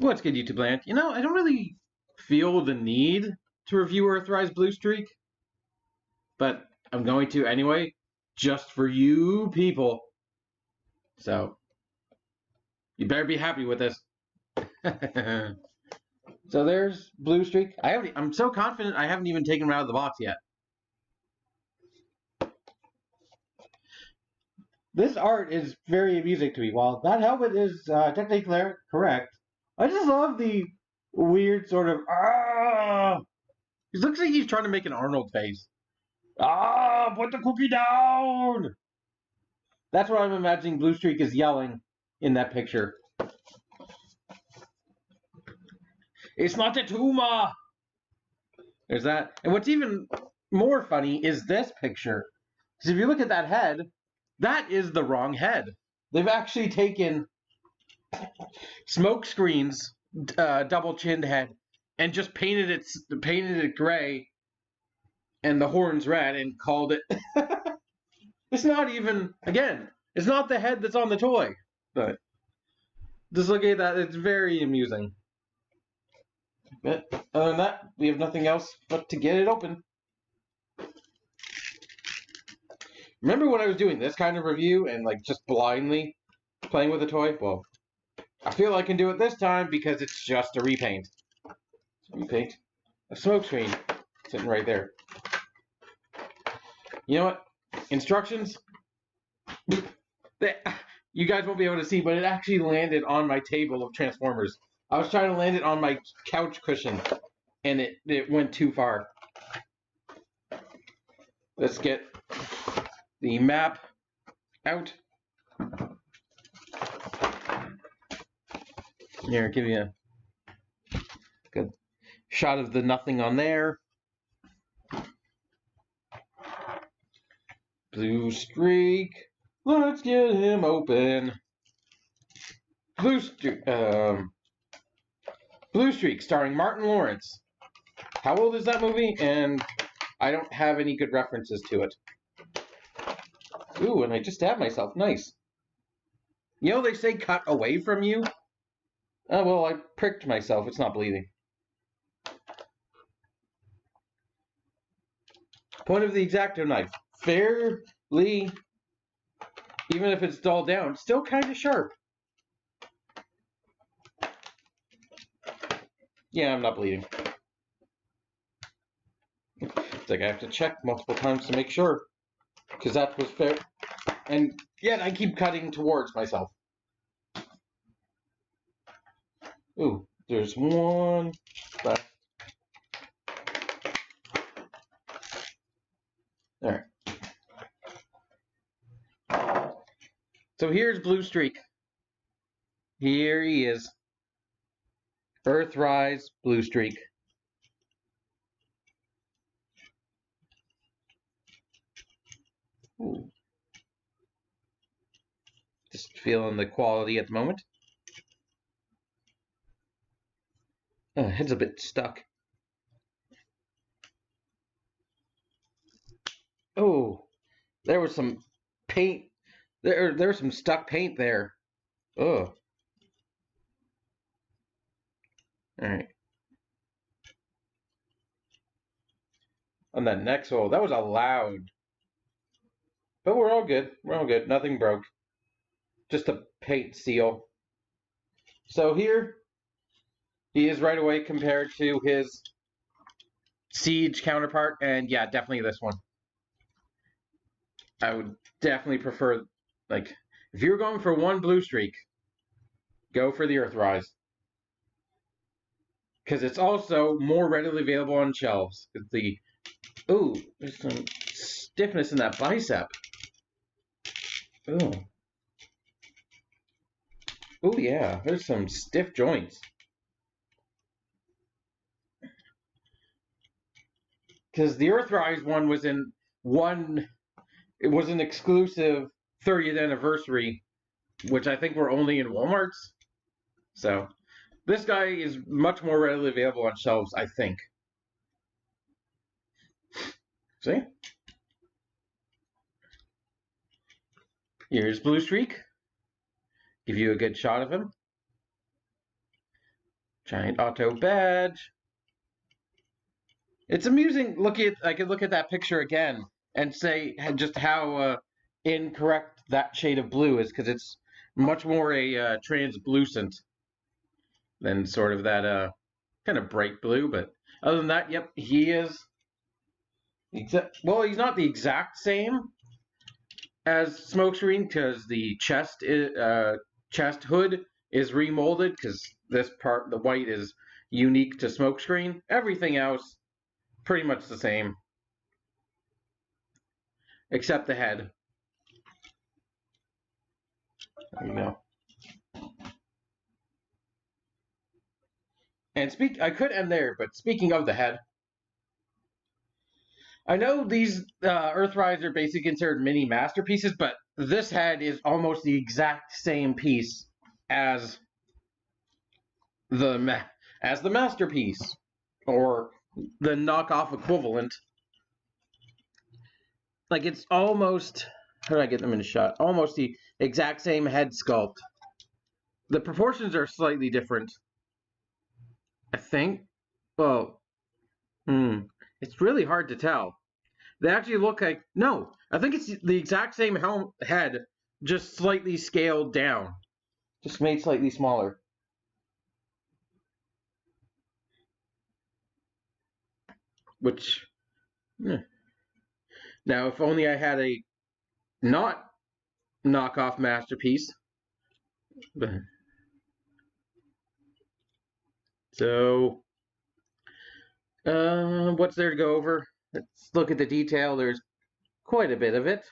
What's good, YouTube land? You know, I don't really feel the need to review Earthrise Bluestreak, but I'm going to anyway, just for you people. So, you better be happy with this. So there's Bluestreak. I'm so confident I haven't even taken him out of the box yet. This art is very amusing to me. While that helmet is technically correct, I just love the weird sort of He looks like he's trying to make an Arnold face. Put the cookie down! That's what I'm imagining Bluestreak is yelling in that picture. It's not a tumor! There's that. And what's even more funny is this picture. Because if you look at that head, that is the wrong head. They've actually taken smoke screens, double-chinned head, and just painted it gray and the horns red and called it. It's not even, again, it's not the head that's on the toy. But just look at that, it's very amusing. But other than that, we have nothing else but to get it open. Remember when I was doing this kind of review and like just blindly playing with a toy? Well, I feel I can do it this time because it's just a repaint. Repaint. A smoke screen sitting right there. You know what? Instructions? You guys won't be able to see, but it actually landed on my table of Transformers. I was trying to land it on my couch cushion, and it went too far. Let's get the map out. Here, give you a good shot of the nothing on there. Bluestreak. Let's get him open. Bluestreak, starring Martin Lawrence. How old is that movie? And I don't have any good references to it. Ooh, and I just stabbed myself. Nice. You know they say cut away from you? Oh, well, I pricked myself. It's not bleeding. Point of the X-Acto knife. Fairly, even if it's dulled down, still kind of sharp. Yeah, I'm not bleeding. It's like I have to check multiple times to make sure, because that was fair. And yet I keep cutting towards myself. Ooh, there's one left. Alright. So here's Bluestreak. Here he is. Earthrise Bluestreak. Ooh. Just feeling the quality at the moment. Oh, head's a bit stuck. Oh, there was some paint. There was some stuck paint there. Oh. Alright. On that next hole, that was a loud. But we're all good. We're all good. Nothing broke. Just a paint seal. So here, he is right away compared to his Siege counterpart. And yeah, definitely this one. I would definitely prefer, like, if you're going for one Bluestreak, go for the Earthrise. Because it's also more readily available on shelves. Ooh, there's some stiffness in that bicep. Ooh. Ooh, yeah, there's some stiff joints. Because the Earthrise one was in it was an exclusive 30th anniversary, which I think were only in Walmart's. So, this guy is much more readily available on shelves, I think. See? Here's Bluestreak. Give you a good shot of him. Giant auto badge. It's amusing. I could look at that picture again and say just how incorrect that shade of blue is, because it's much more a translucent than sort of that kind of bright blue. But other than that, yep, he is. Well, he's not the exact same as Smokescreen, because the chest hood is remolded, because this part, the white, is unique to Smokescreen. Everything else, pretty much the same, except the head. There you go. And I could end there, but speaking of the head, I know these Earthrise are basically considered mini masterpieces, but this head is almost the exact same piece as the masterpiece, or the knockoff equivalent. Like, it's almost, how do I get them in a shot? Almost the exact same head sculpt. The proportions are slightly different, I think. Well, it's really hard to tell. They actually look like, no, I think it's the exact same head, just slightly scaled down. Just made slightly smaller. Which, now if only I had a not knockoff masterpiece. So, what's there to go over? Let's look at the detail. There's quite a bit of it.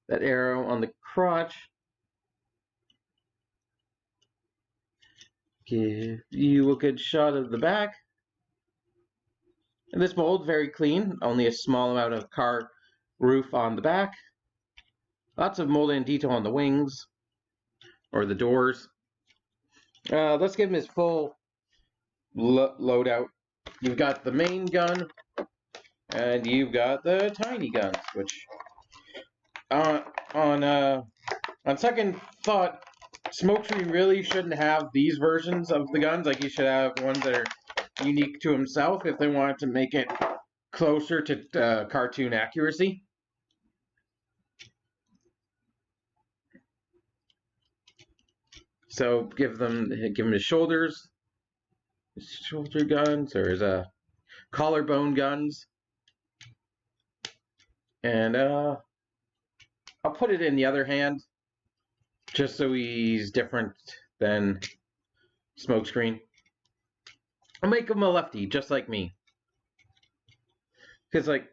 That arrow on the crotch. Give you a good shot of the back. And this mold, very clean. Only a small amount of car roof on the back. Lots of molding and detail on the wings, or the doors. Let's give him his full loadout. You've got the main gun, and you've got the tiny guns, which on second thought, Smokescreen really shouldn't have these versions of the guns. Like, he should have ones that are unique to himself if they wanted to make it closer to cartoon accuracy. So give him his shoulders, his shoulder guns, or his collarbone guns, and I'll put it in the other hand, just so he's different than Smokescreen. I'll make him a lefty, just like me. Because, like,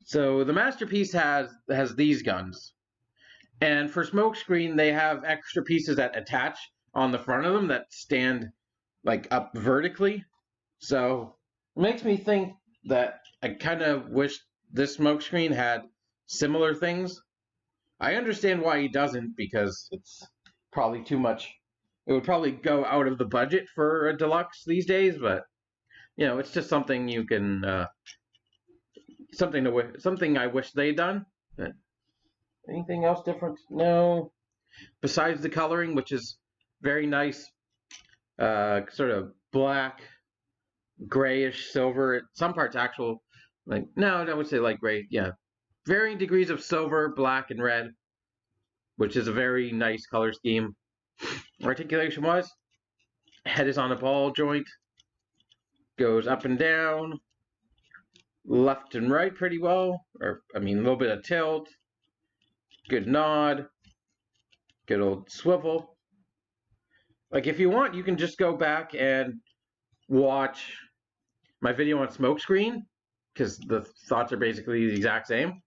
so the masterpiece has these guns, and for Smokescreen they have extra pieces that attach on the front of them that stand like up vertically. So it makes me think that I kind of wish this Smokescreen had similar things. I understand why he doesn't, because it's probably too much. It would probably go out of the budget for a deluxe these days, but you know, it's just something you can something I wish they'd done. But anything else different? No. Besides the coloring, which is very nice, sort of black, grayish, silver. Some parts actual, like, no, I would say light gray. Yeah, varying degrees of silver, black, and red, which is a very nice color scheme. Articulation wise, head is on a ball joint, goes up and down, left and right pretty well, or I mean a little bit of tilt, good nod, good old swivel. Like, if you want, you can just go back and watch my video on Smokescreen, because the thoughts are basically the exact same.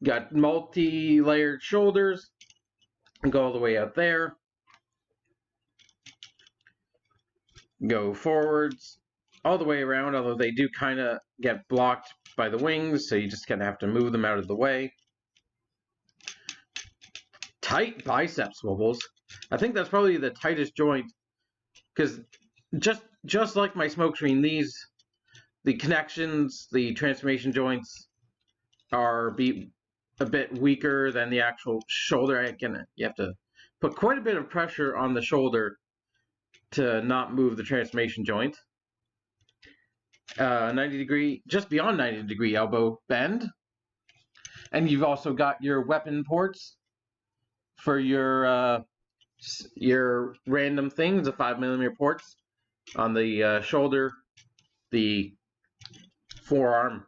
Got multi-layered shoulders, and go all the way out there. Go forwards, all the way around, although they do kind of get blocked by the wings, so you just kind of have to move them out of the way. Tight bicep swivels. I think that's probably the tightest joint, because just like my Smokescreen, the connections, the transformation joints are a bit weaker than the actual shoulder. You have to put quite a bit of pressure on the shoulder to not move the transformation joint. 90 degree, just beyond 90 degree elbow bend. And you've also got your weapon ports for your random things, the 5mm ports on the shoulder, the forearm,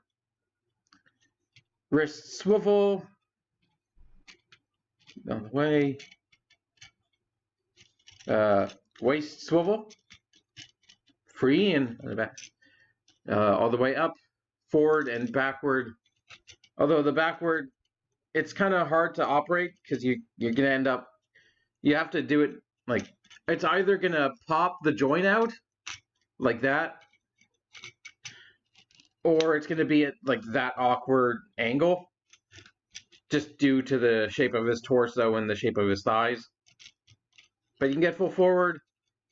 wrist swivel, on the way, waist swivel, free and on the back, all the way up, forward and backward. Although the backward, it's kind of hard to operate because you're gonna end up, you have to do it like, it's either gonna pop the joint out like that, or it's gonna be at like that awkward angle, just due to the shape of his torso and the shape of his thighs. But you can get full forward,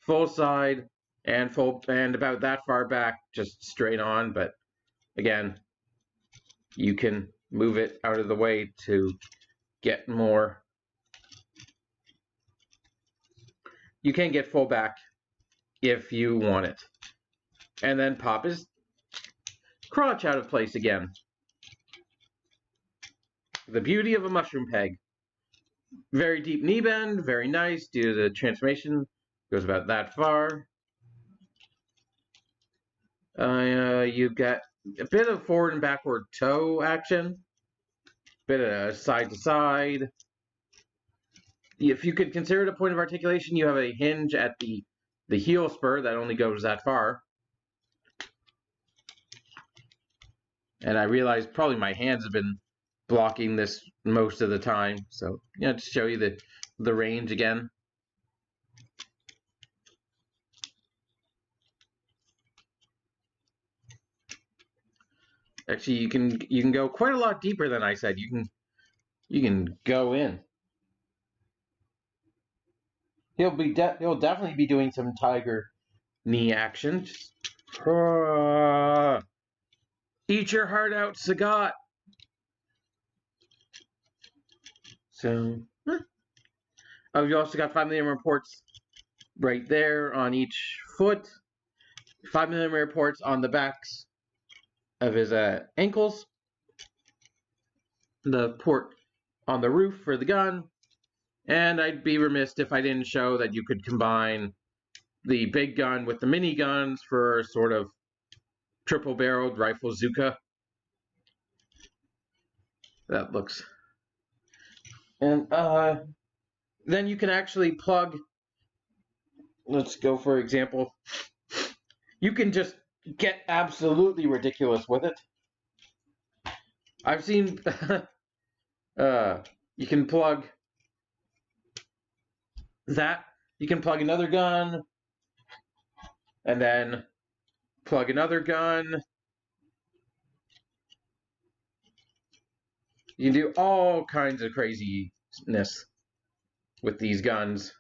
full side, and about that far back, just straight on. But again, you can move it out of the way to get more. You can get full back if you want it. And then pop his crotch out of place again. The beauty of a mushroom peg. Very deep knee bend, very nice due to the transformation. Goes about that far. You get a bit of forward and backward toe action. Bit of side to side. If you could consider it a point of articulation, you have a hinge at the heel spur that only goes that far. And I realize probably my hands have been blocking this most of the time. So, to show you the range again. Actually, you can go quite a lot deeper than I said. You can go in. He'll definitely be doing some tiger knee action. Just, eat your heart out, Sagat. So, you also got 5mm ports right there on each foot. 5mm ports on the backs of his ankles. The port on the roof for the gun. And I'd be remiss if I didn't show that you could combine the big gun with the mini guns for sort of triple-barreled rifle Zuka. That looks... And then you can actually plug... Let's go for example. You can just get absolutely ridiculous with it. I've seen... you can plug that. You can plug another gun. And then plug another gun. You can do all kinds of craziness with these guns.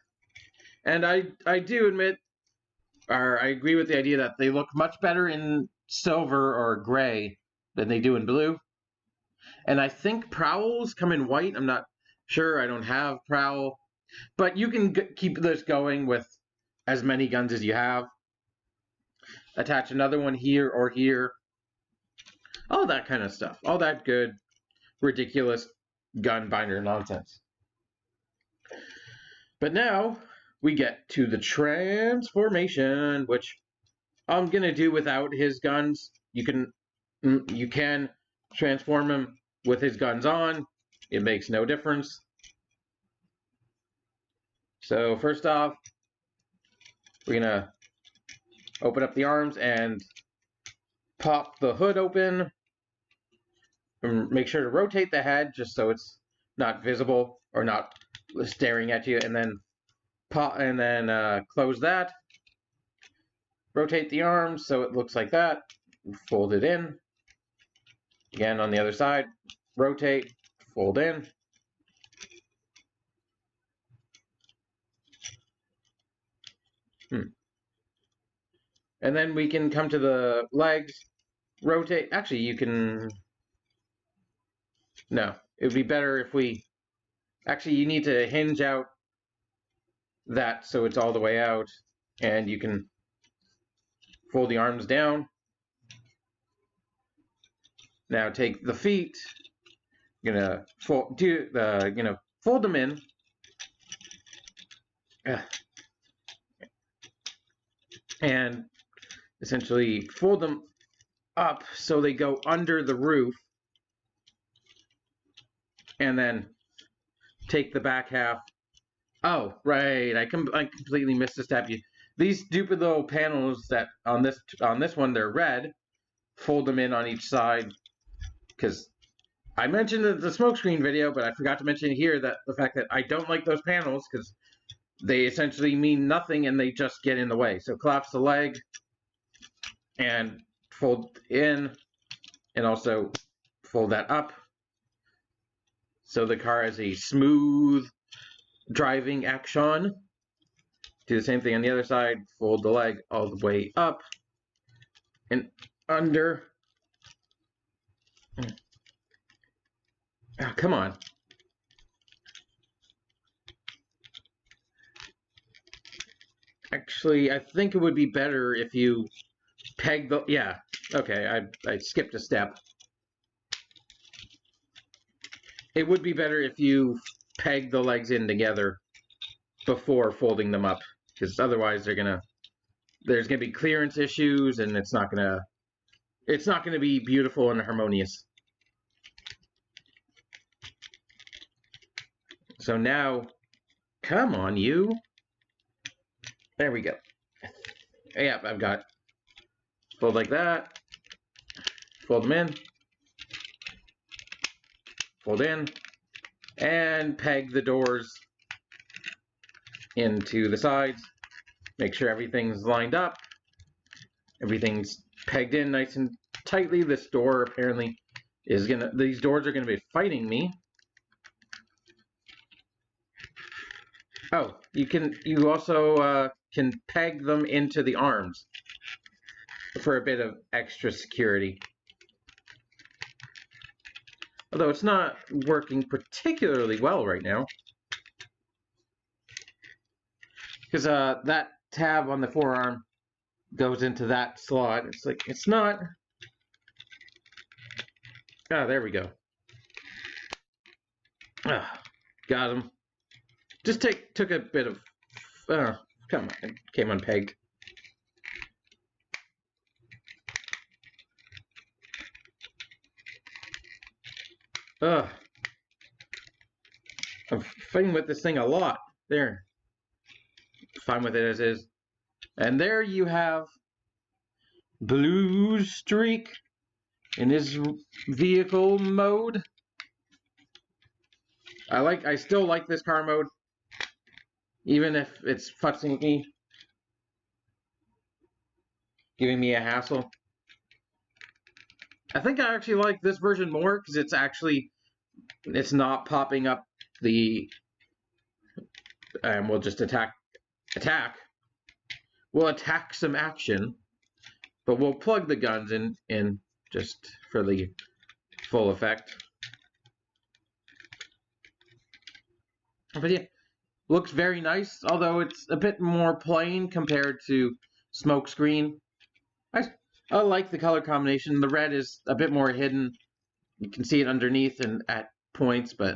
And I do admit, or I agree with the idea that they look much better in silver or gray than they do in blue. And I think Prowls come in white. I'm not sure. I don't have Prowl. But you can keep this going with as many guns as you have. Attach another one here or here. All that kind of stuff. All that good, ridiculous gun binder nonsense. But now we get to the transformation, which I'm going to do without his guns. You can transform him with his guns on. It makes no difference. So first off, we're going to open up the arms and pop the hood open. And make sure to rotate the head just so it's not visible or not staring at you, and then close that. Rotate the arms so it looks like that. Fold it in. Again on the other side. Rotate, fold in. And then we can come to the legs. Rotate. Actually, you can... No, it would be better if we... Actually, you need to hinge out that so it's all the way out. And you can fold the arms down. Now take the feet. You're gonna fold them in. And essentially fold them up so they go under the roof. And then take the back half. Oh, right. I completely missed a step. These stupid little panels that on this one they're red. Fold them in on each side, because I mentioned the smokescreen video, but I forgot to mention here that the fact that I don't like those panels because they essentially mean nothing and they just get in the way. So collapse the leg and fold in, and also fold that up so the car has a smooth driving action. Do the same thing on the other side. Fold the leg all the way up and under. Oh, come on. Actually, I think it would be better if you peg the... Yeah, okay, I skipped a step. It would be better if you peg the legs in together before folding them up, because otherwise there's gonna be clearance issues, and it's not gonna be beautiful and harmonious. So now, come on, you. There we go. Yeah, I've got fold like that. Fold them in. Fold in. And peg the doors into the sides. Make sure everything's lined up. Everything's pegged in nice and tightly. This door apparently is these doors are gonna be fighting me. Oh, you also can peg them into the arms for a bit of extra security. Although it's not working particularly well right now. Because that tab on the forearm goes into that slot. It's like, it's not... Oh, there we go. Got him. Just took a bit of... come on, it came unpegged. I'm fighting with this thing a lot. There. Fine with it as is. And there you have Bluestreak in his vehicle mode. I still like this car mode, even if it's futzing me, giving me a hassle. I think I actually like this version more because it's not popping up the we'll just attack. We'll attack some action, but we'll plug the guns in just for the full effect. But yeah, looks very nice, although it's a bit more plain compared to Smokescreen. I like the color combination. The red is a bit more hidden. You can see it underneath and at points, but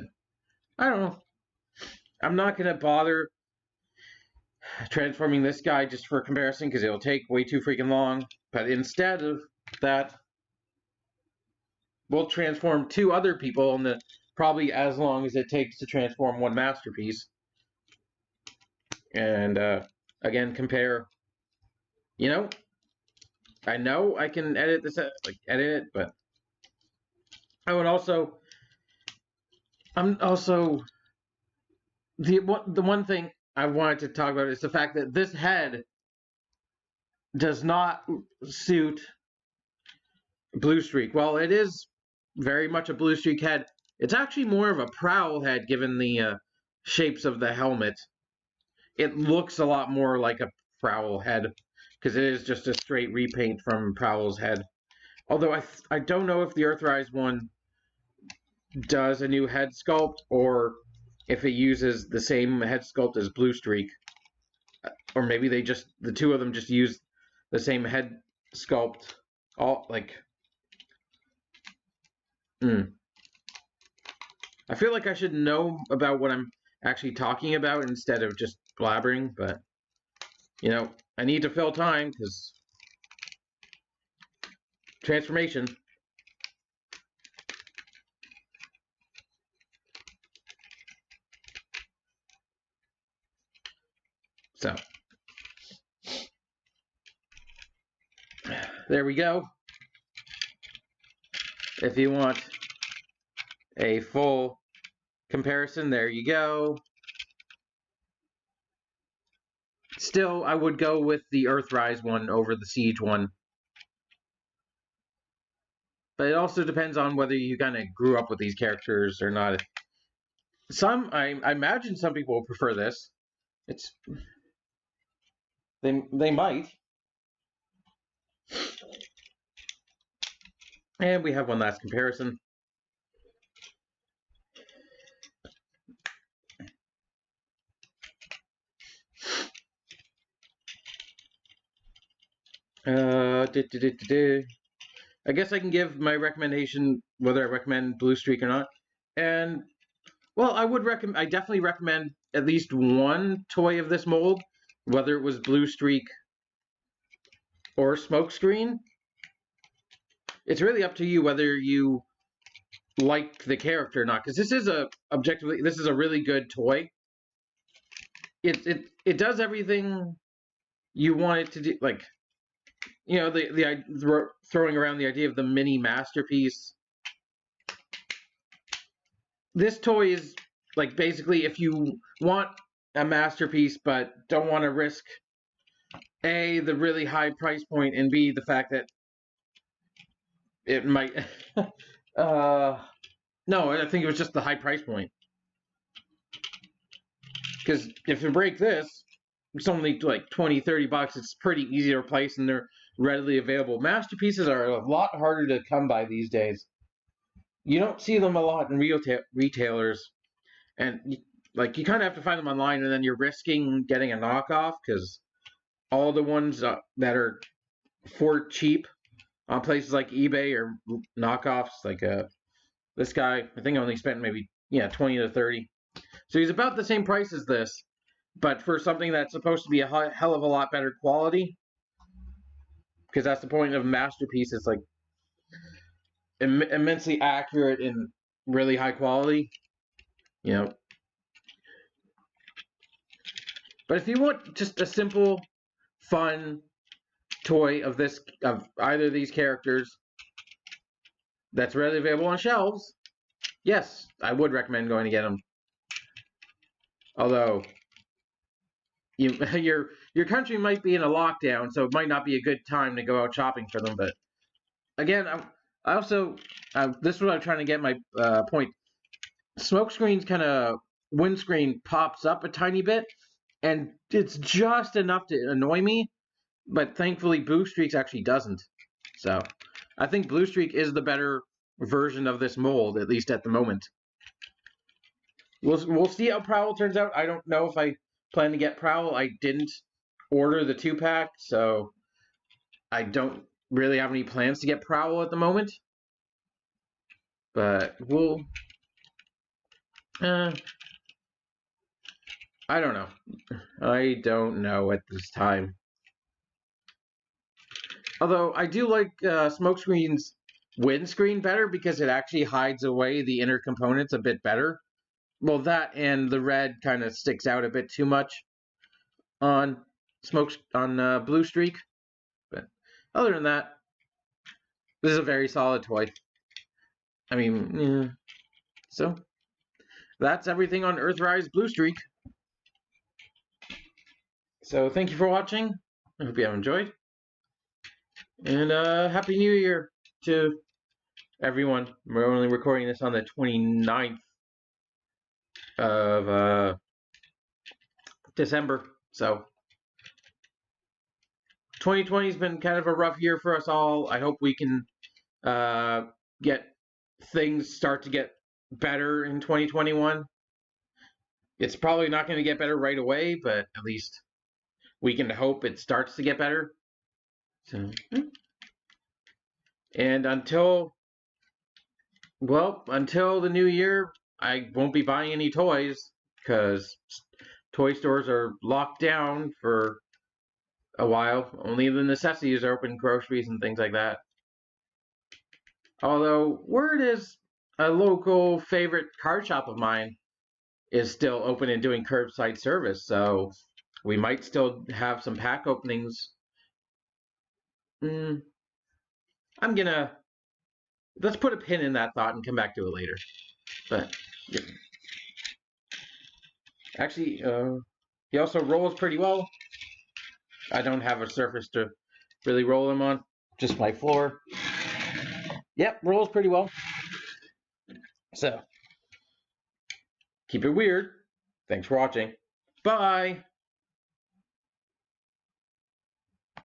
I don't know. I'm not going to bother transforming this guy just for comparison because it'll take way too freaking long. But instead of that, we'll transform 2 other people in probably as long as it takes to transform 1 masterpiece. And again, compare. I know I can edit this, edit it, but I'm also the one thing I wanted to talk about is the fact that this head does not suit Bluestreak. While it is very much a Bluestreak head, it's actually more of a Prowl head given the shapes of the helmet. It looks a lot more like a Prowl head because it is just a straight repaint from Prowl's head. Although I don't know if the Earthrise one does a new head sculpt or if it uses the same head sculpt as Bluestreak. or maybe they just, the two of them just use the same head sculpt. All like, I feel like I should know about what I'm actually talking about instead of just blabbering, but you know, I need to fill time because transformation. So there we go. If you want a full comparison, there you go. Still, I would go with the Earthrise one over the Siege one. But it also depends on whether you kind of grew up with these characters or not. I imagine some people will prefer this. It's they might. And we have one last comparison. I guess I can give my recommendation whether I recommend Bluestreak or not. And well, I definitely recommend at least one toy of this mold, whether it was Bluestreak or Smokescreen. It's really up to you whether you like the character or not, because this is a really good toy. It does everything you want it to do, like, you know, the throwing around the idea of the mini masterpiece. This toy is like, basically, if you want a masterpiece but don't want to risk A, the really high price point, and B, the fact that it might no, I think it was just the high price point. Because if you break this, it's only like $20-30. It's pretty easy to replace, and they're readily available. Masterpieces are a lot harder to come by these days. You don't see them a lot in retailers, and you kind of have to find them online, and then you're risking getting a knockoff, because all the ones that are for cheap on places like eBay or knockoffs, like this guy, I think I only spent maybe 20 to 30. So he's about the same price as this, but for something that's supposed to be a hell of a lot better quality, because that's the point of a masterpiece. It's like immensely accurate and really high quality, you know. But if you want just a simple, fun toy of either of these characters that's readily available on shelves, yes, I would recommend going to get them. Although your country might be in a lockdown, so it might not be a good time to go out shopping for them. But again, I also this is what I'm trying to get my point. Smokescreen's kind of windscreen pops up a tiny bit, and it's just enough to annoy me. But thankfully, Bluestreak actually doesn't. So I think Bluestreak is the better version of this mold, at least at the moment. We'll see how Prowl turns out. I don't know if I plan to get Prowl. I didn't order the 2-pack, so I don't really have any plans to get Prowl at the moment. But we'll... I don't know. I don't know at this time. Although I do like Smokescreen's windscreen better, because it actually hides away the inner components a bit better. Well, that and the red kind of sticks out a bit too much on Bluestreak. But other than that, this is a very solid toy. I mean, yeah. So that's everything on Earthrise Bluestreak. So thank you for watching. I hope you have enjoyed. And Happy New Year to everyone. We're only recording this on the 29th of December. So 2020 has been kind of a rough year for us all. I hope we can get things start to get better in 2021. It's probably not going to get better right away, but at least we can hope it starts to get better. So, and until the new year, I won't be buying any toys because toy stores are locked down for a while. Only the necessities are open, groceries and things like that. Although word is a local favorite card shop of mine is still open and doing curbside service, so we might still have some pack openings. Let's put a pin in that thought and come back to it later. But yeah. Actually, he also rolls pretty well. I don't have a surface to really roll him on, just my floor. Yep, rolls pretty well. So, keep it weird. Thanks for watching. Bye!